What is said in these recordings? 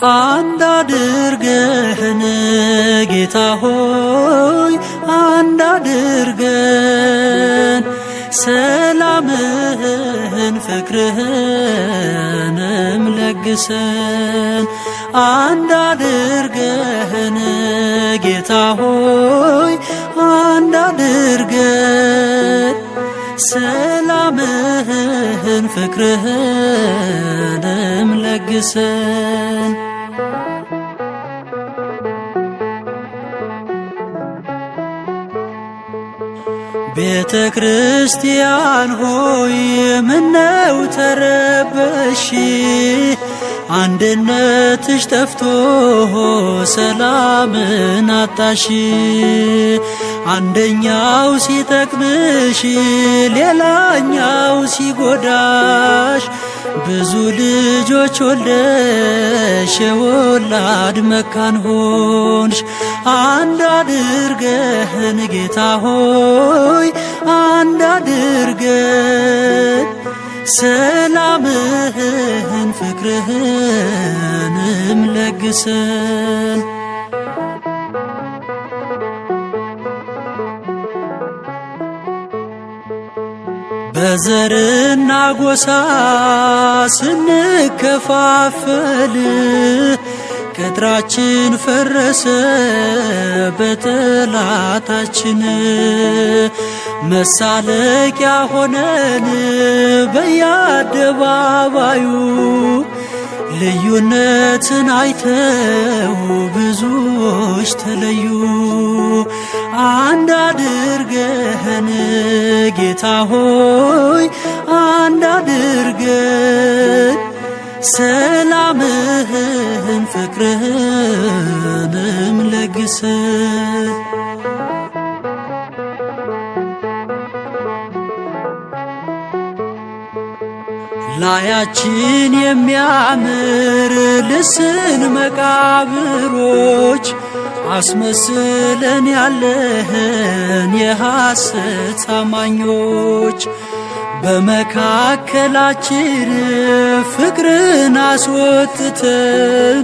አንድ አድርገን ጌታ ሆይ አንድ አድርገን ሰላምህን ፍቅርህንም ለግሰን አንድ አድርገን ጌታ ሆይ አንድ አድርገን ሰላምህን ፍቅርህንም ለግሰን ቤተ ክርስቲያን ሆይ ምነው ተረበሽ አንድነትሽ ጠፍቶ ሰላምን አጣሽ አንደኛው ሲጠቅምሽ ሌላኛው ሲጎዳሽ ብዙ ልጆች ወልደሽ የወላድ መካን ሆንሽ አንድ አድርገን ጌታ ሆይ አንድ አድርገን ሰላምህን ፍቅርህንም ለግሰን በዘርና ጎሳ ስንከፋፈል ቅጥራችን ፈረሰ በጠላታችን መሳለቂያ ሆነን በየአደባባዩ ልዩነትን አይተው ብዙዎች ተለዩ አንድ አድርገን ጌታ ሆይ አንድ አድርገን ሰላምህን ፍቅርህንም ለግሰን ላያችን የሚያምር ልስን መቃብሮች አስመስለን ያለህን የሐሰት አማኞች በመካከላችን ፍቅርን አስወጥተን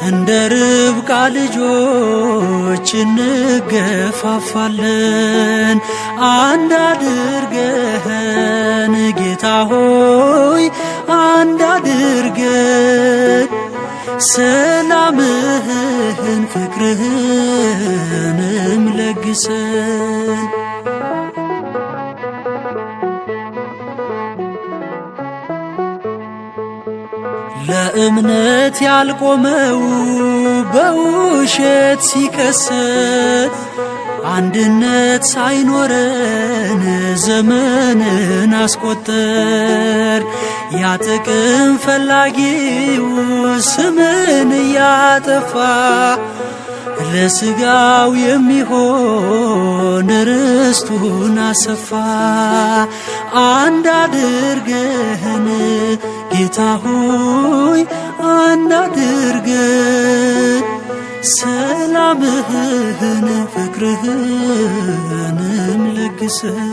እንደ ርብቃ ልጆች እንገፋፋለን አንድ አድርገን ጌታ ሆይ አንድ አድርገን ሰላምህን ፍቅርህንም ለግሰን ለእምነት ያልቆመው በውሸት ሲከሰት አንድነት ሳይኖረን ዘመንን አስቆጠር ያ ጥቅም ፈላጊው ስምን እያጠፋ ለስጋው የሚሆን ርስቱን አሰፋ አንድ አድርገን ጌታ ሆይ አንድ አድርገን ሰላምህን ፍቅርህንም ለግሰን